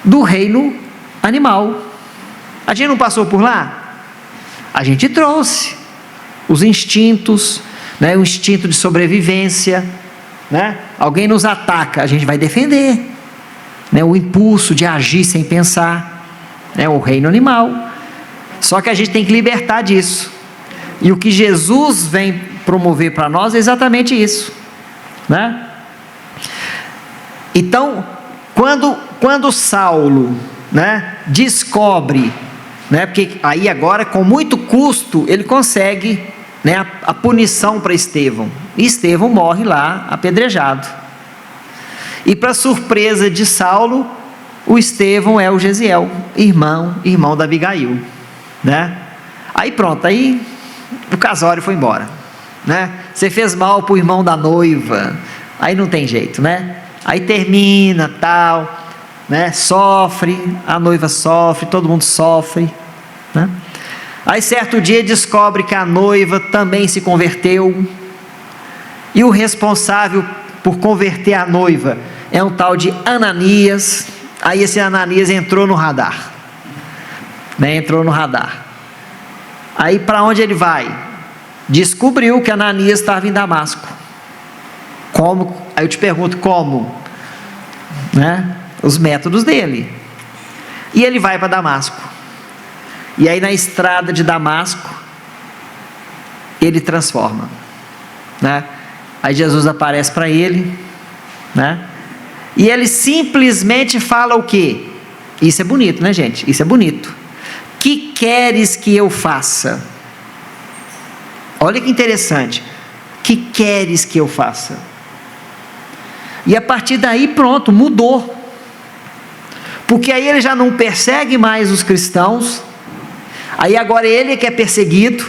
Speaker 2: Do reino animal. A gente não passou por lá? A gente trouxe os instintos, né? O instinto de sobrevivência, né? Alguém nos ataca, a gente vai defender, né? O impulso de agir sem pensar, né? O reino animal. Só que a gente tem que libertar disso. E o que Jesus vem promover para nós é exatamente isso, né? Então, quando Saulo, né, descobre, né, porque aí agora com muito custo ele consegue, né, a punição para Estevão, e Estevão morre lá apedrejado. E para surpresa de Saulo, o Estevão é o Gesiel, irmão da Abigail, né? Aí pronto, aí o casório foi embora, né? Você fez mal para o irmão da noiva, aí não tem jeito, né? Aí termina, tal, né? Sofre, a noiva sofre, todo mundo sofre, né? Aí certo dia descobre que a noiva também se converteu, e o responsável por converter a noiva é um tal de Ananias. Aí esse Ananias entrou no radar, né? Entrou no radar. Aí para onde ele vai? Descobriu que Ananias estava em Damasco. Como? Aí eu te pergunto, como? Né? Os métodos dele. E ele vai para Damasco. E aí na estrada de Damasco, ele transforma, né? Aí Jesus aparece para ele, né? E ele simplesmente fala o quê? Isso é bonito, né, gente? Isso é bonito. Que queres que eu faça? Olha que interessante. Que queres que eu faça? E a partir daí, pronto, mudou. Porque aí ele já não persegue mais os cristãos. Aí agora ele que é perseguido,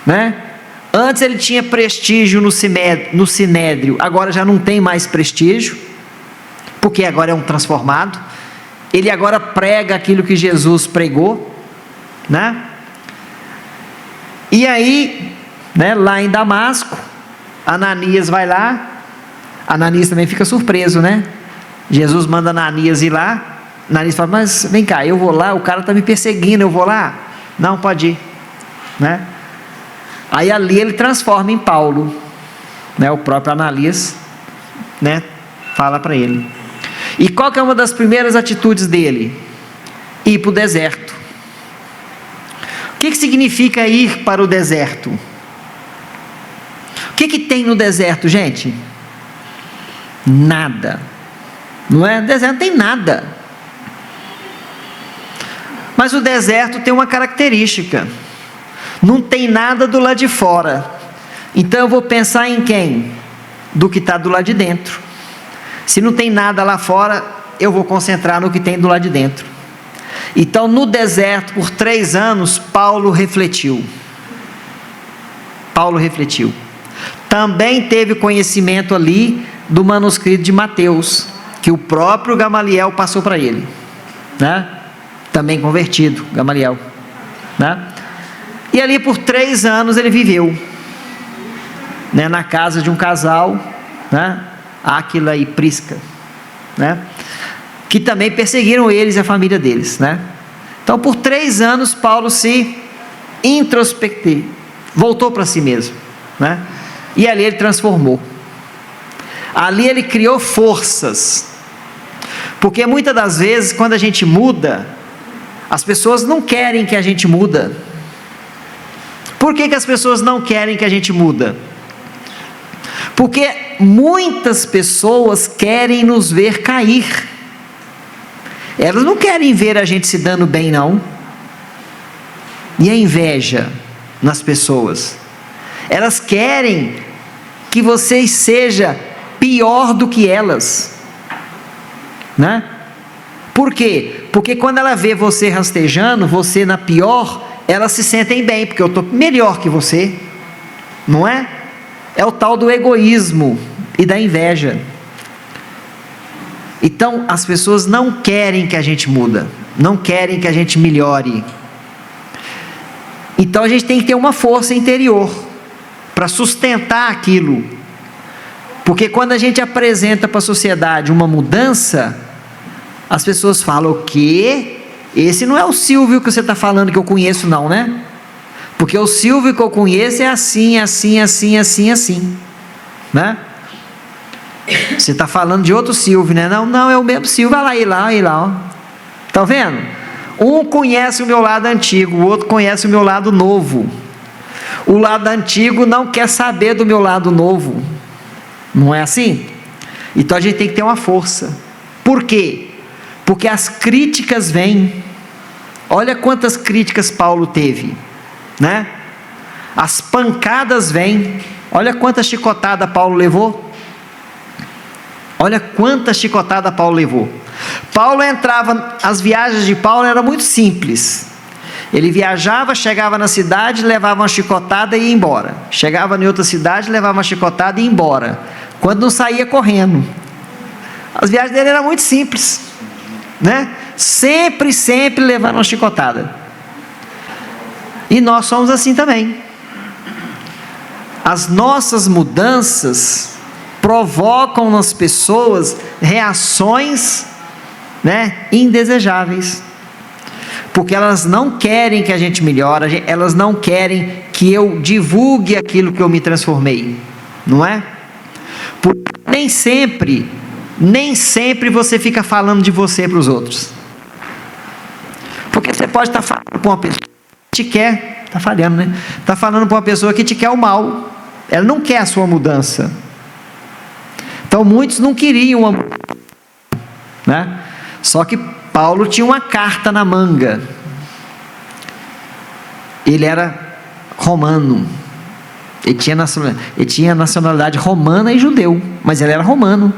Speaker 2: né? Antes ele tinha prestígio no Sinédrio, agora já não tem mais prestígio, porque agora é um transformado. Ele agora prega aquilo que Jesus pregou, né? E aí, né, lá em Damasco, Ananias vai lá. Ananias também fica surpreso, né? Jesus manda Ananias ir lá. Ananias fala: mas vem cá, eu vou lá, o cara está me perseguindo, eu vou lá? Não, pode ir, né? Aí ali ele transforma em Paulo, né? O próprio Ananias, né, fala para ele. E qual que é uma das primeiras atitudes dele? Ir para o deserto. O que significa ir para o deserto? O que tem no deserto, gente? Nada. Não é? No deserto não tem nada. Mas o deserto tem uma característica: não tem nada do lado de fora. Então eu vou pensar em quem? Do que está do lado de dentro. Se não tem nada lá fora, eu vou concentrar no que tem do lado de dentro. Então, no deserto, por 3 anos, Paulo refletiu. Também teve conhecimento ali do manuscrito de Mateus, que o próprio Gamaliel passou para ele, né? Também convertido, Gamaliel, né? E ali por 3 anos ele viveu, né, na casa de um casal, né, Áquila e Prisca, né, que também perseguiram eles e a família deles, né? Então, por 3 anos, Paulo se introspectou, voltou para si mesmo, né? E ali ele transformou. Ali ele criou forças. Porque muitas das vezes, quando a gente muda, as pessoas não querem que a gente muda. Por que as pessoas não querem que a gente muda? Porque muitas pessoas querem nos ver cair. Elas não querem ver a gente se dando bem, não. E a inveja nas pessoas? Elas querem que você seja pior do que elas, né? Por quê? Porque quando ela vê você rastejando, você na pior, elas se sentem bem, porque eu estou melhor que você, não é? É o tal do egoísmo e da inveja. Então, as pessoas não querem que a gente muda, não querem que a gente melhore. Então, a gente tem que ter uma força interior para sustentar aquilo. Porque quando a gente apresenta para a sociedade uma mudança, as pessoas falam: o quê? Esse não é o Silvio que você está falando que eu conheço, não, né? Porque o Silvio que eu conheço é assim, assim, assim, assim, assim, né? Você está falando de outro Silvio, né? Não, é o mesmo Silvio. Olha lá, ó. Está vendo? Um conhece o meu lado antigo, o outro conhece o meu lado novo. O lado antigo não quer saber do meu lado novo. Não é assim? Então a gente tem que ter uma força. Por quê? Porque as críticas vêm. Olha quantas críticas Paulo teve, né? As pancadas vêm. Olha quanta chicotada Paulo levou. Olha quanta chicotada Paulo levou. Paulo entrava, as viagens de Paulo eram muito simples. Ele viajava, chegava na cidade, levava uma chicotada e ia embora. Chegava em outra cidade, levava uma chicotada e ia embora. Quando não saía correndo. As viagens dele eram muito simples, né? Sempre levando uma chicotada. E nós somos assim também. As nossas mudanças provocam nas pessoas reações, né, indesejáveis. Porque elas não querem que a gente melhore, elas não querem que eu divulgue aquilo que eu me transformei, não é? Porque nem sempre você fica falando de você para os outros. Porque você pode estar falando para uma pessoa que te quer, está falhando, né? Está falando para uma pessoa que te quer o mal, ela não quer a sua mudança. Então muitos não queriam uma mudança, né? Só que Paulo tinha uma carta na manga. Ele era romano. Ele tinha nacionalidade romana e judeu, mas ele era romano.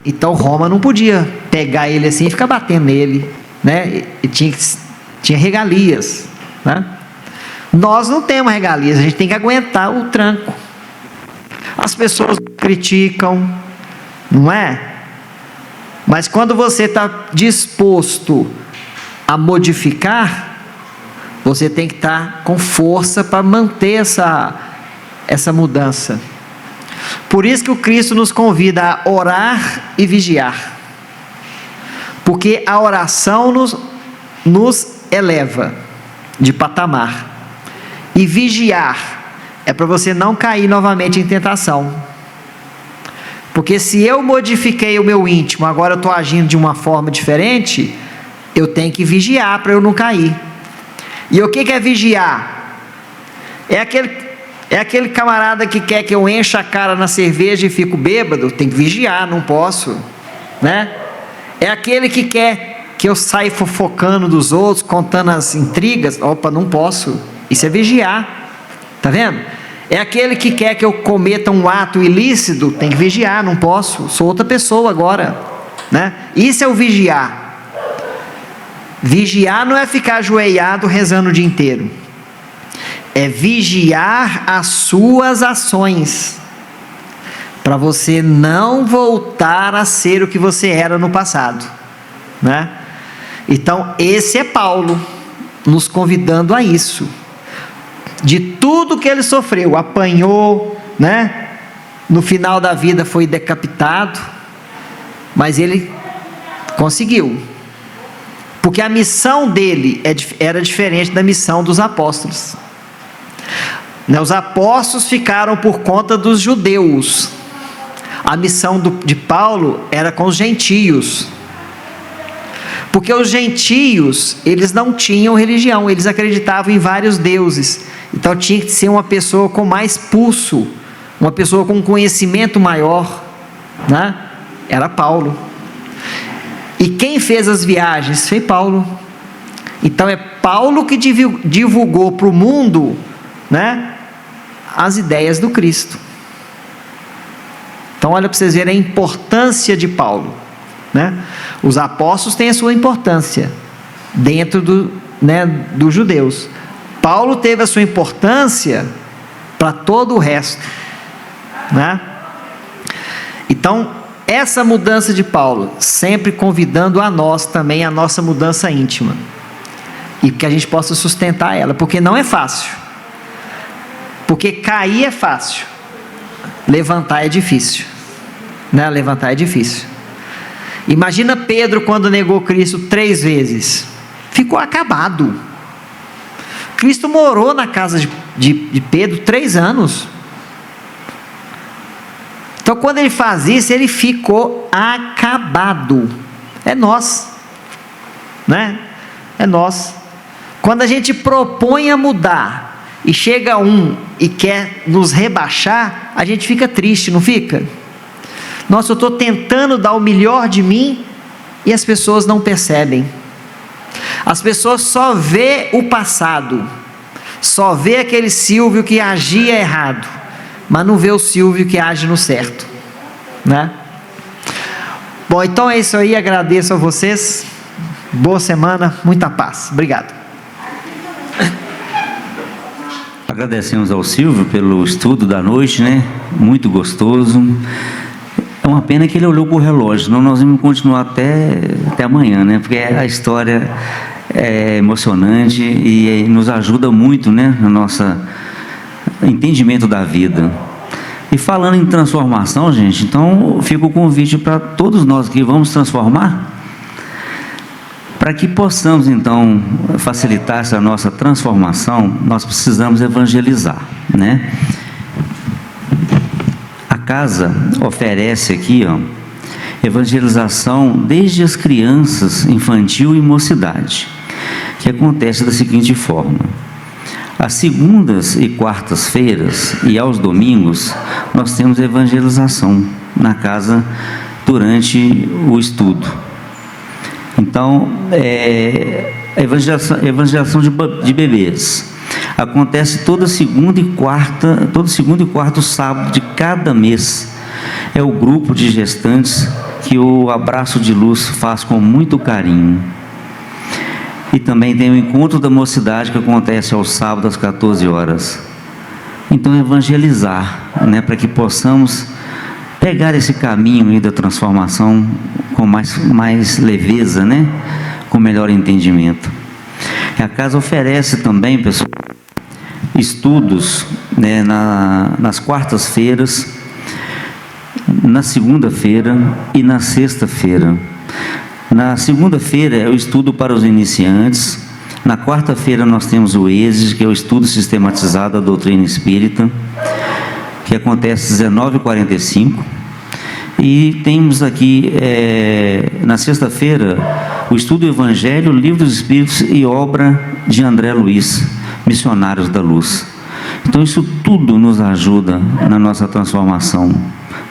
Speaker 2: Então Roma não podia pegar ele assim e ficar batendo nele, né? E tinha regalias, né? Nós não temos regalias, a gente tem que aguentar o tranco. As pessoas criticam, não é? Mas quando você está disposto a modificar, você tem que estar com força para manter essa mudança. Por isso que o Cristo nos convida a orar e vigiar. Porque a oração nos eleva de patamar. E vigiar é para você não cair novamente em tentação. Porque se eu modifiquei o meu íntimo, agora eu estou agindo de uma forma diferente, eu tenho que vigiar para eu não cair. E o que é vigiar? É É aquele camarada que quer que eu encha a cara na cerveja e fico bêbado, tem que vigiar, não posso, né? É aquele que quer que eu saia fofocando dos outros, contando as intrigas, opa, não posso, isso é vigiar, tá vendo? É aquele que quer que eu cometa um ato ilícito, tem que vigiar, não posso, sou outra pessoa agora, né? Isso é o vigiar. Vigiar não é ficar ajoelhado rezando o dia inteiro, é vigiar as suas ações, para você não voltar a ser o que você era no passado, né? Então, esse é Paulo, nos convidando a isso, de tudo que ele sofreu, apanhou, né? No final da vida foi decapitado, mas ele conseguiu, porque a missão dele era diferente da missão dos apóstolos. Os apóstolos ficaram por conta dos judeus, a missão de Paulo era com os gentios, porque os gentios, eles não tinham religião, eles acreditavam em vários deuses, então tinha que ser uma pessoa com mais pulso, uma pessoa com conhecimento maior, né? Era Paulo. E quem fez as viagens foi Paulo. Então é Paulo que divulgou para o mundo, né, as ideias do Cristo. Então olha para vocês verem a importância de Paulo, né? Os apóstolos têm a sua importância dentro dos judeus. Paulo teve a sua importância para todo o resto, né? Então essa mudança de Paulo, sempre convidando a nós também, a nossa mudança íntima, e que a gente possa sustentar ela, porque não é fácil, porque cair é fácil, levantar é difícil, né? Levantar é difícil. Imagina Pedro quando negou Cristo 3 vezes, ficou acabado. Cristo morou na casa de Pedro 3 anos, então quando ele faz isso, ele ficou acabado. É nós, né? É nós. Quando a gente propõe a mudar, e chega um e quer nos rebaixar, a gente fica triste, não fica? Nossa, eu estou tentando dar o melhor de mim, e as pessoas não percebem. As pessoas só vê o passado, só vê aquele Silvio que agia errado, mas não vê o Silvio que age no certo, né? Bom, então é isso aí, agradeço a vocês, boa semana, muita paz, obrigado.
Speaker 3: Agradecemos ao Silvio pelo estudo da noite, né? Muito gostoso. É uma pena que ele olhou para o relógio, senão nós vamos continuar até amanhã, né? Porque a história é emocionante e nos ajuda muito, né? No nosso entendimento da vida. E falando em transformação, gente, então fica o convite para todos nós que vamos transformar, para que possamos então facilitar essa nossa transformação, nós precisamos evangelizar, né? A casa oferece aqui, evangelização desde as crianças, infantil e mocidade, que acontece da seguinte forma: às segundas e quartas-feiras e aos domingos, nós temos evangelização na casa durante o estudo. Então, a evangelização de bebês acontece todo segundo e quarto sábado de cada mês. É o grupo de gestantes que o Abraço de Luz faz com muito carinho. E também tem o encontro da mocidade que acontece aos sábados às 14 horas. Então evangelizar, né, para que possamos pegar esse caminho aí da transformação com mais leveza, né, com melhor entendimento. E a casa oferece também, pessoal, estudos, né, nas quartas-feiras, na segunda-feira e na sexta-feira. Na segunda-feira é o estudo para os iniciantes. Na quarta-feira nós temos o ESIS, que é o estudo sistematizado da doutrina espírita, que acontece às 19h45. E temos aqui, na sexta-feira, o estudo do Evangelho, Livro dos Espíritos e obra de André Luiz, Missionários da Luz. Então isso tudo nos ajuda na nossa transformação,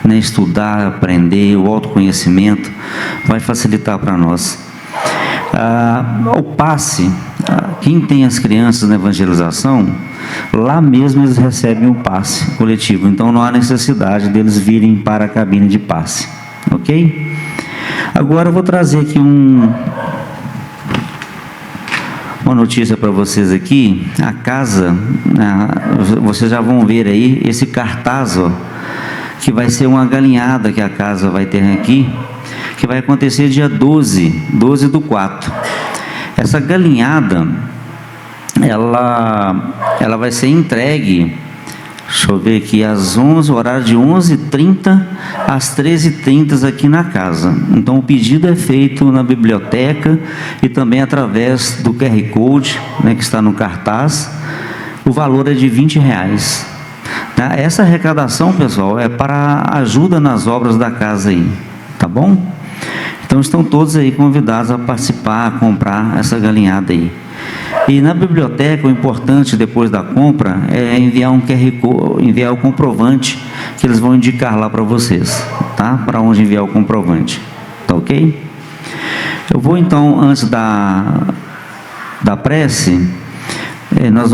Speaker 3: né? Estudar, aprender, o autoconhecimento vai facilitar para nós. O passe, quem tem as crianças na evangelização, lá mesmo eles recebem um passe coletivo, então não há necessidade deles virem para a cabine de passe, ok? Agora eu vou trazer aqui uma notícia para vocês aqui. A casa, vocês já vão ver aí esse cartaz, ó, que vai ser uma galinhada que a casa vai ter aqui, que vai acontecer dia 12 do 4. Essa galinhada, ela vai ser entregue, deixa eu ver aqui, horário de 11h30 às 13h30 aqui na casa. Então o pedido é feito na biblioteca e também através do QR Code, né, que está no cartaz. O valor é de R$20. Tá? Essa arrecadação, pessoal, é para ajuda nas obras da casa aí, tá bom? Então estão todos aí convidados a participar, a comprar essa galinhada aí. E na biblioteca, o importante depois da compra é enviar um QR Code, enviar o comprovante que eles vão indicar lá para vocês, tá? Para onde enviar o comprovante, tá ok? Eu vou então, antes da prece, nós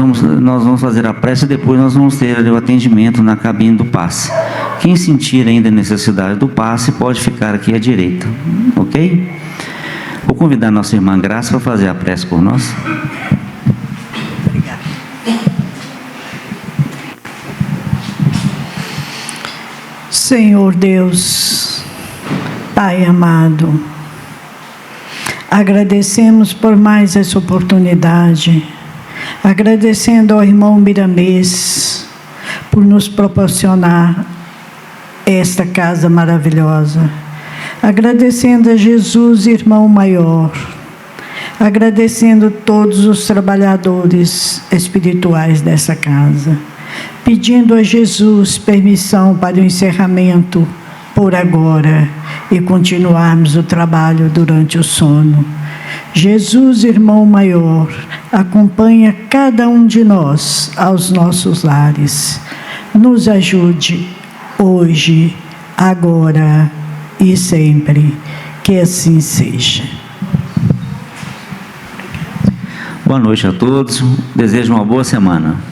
Speaker 3: vamos fazer a prece e depois nós vamos ter o atendimento na cabine do passe. Quem sentir ainda a necessidade do passe pode ficar aqui à direita, ok? Vou convidar a nossa irmã Graça para fazer a prece por nós.
Speaker 2: Obrigado.
Speaker 4: Senhor Deus, Pai amado, agradecemos por mais essa oportunidade, agradecendo ao irmão Miramês por nos proporcionar esta casa maravilhosa, agradecendo a Jesus, irmão maior, agradecendo todos os trabalhadores espirituais dessa casa, pedindo a Jesus permissão para o encerramento por agora e continuarmos o trabalho durante o sono. Jesus, irmão maior, acompanha cada um de nós aos nossos lares. Nos ajude hoje, agora e sempre. Que assim seja.
Speaker 3: Boa noite a todos. Desejo uma boa semana.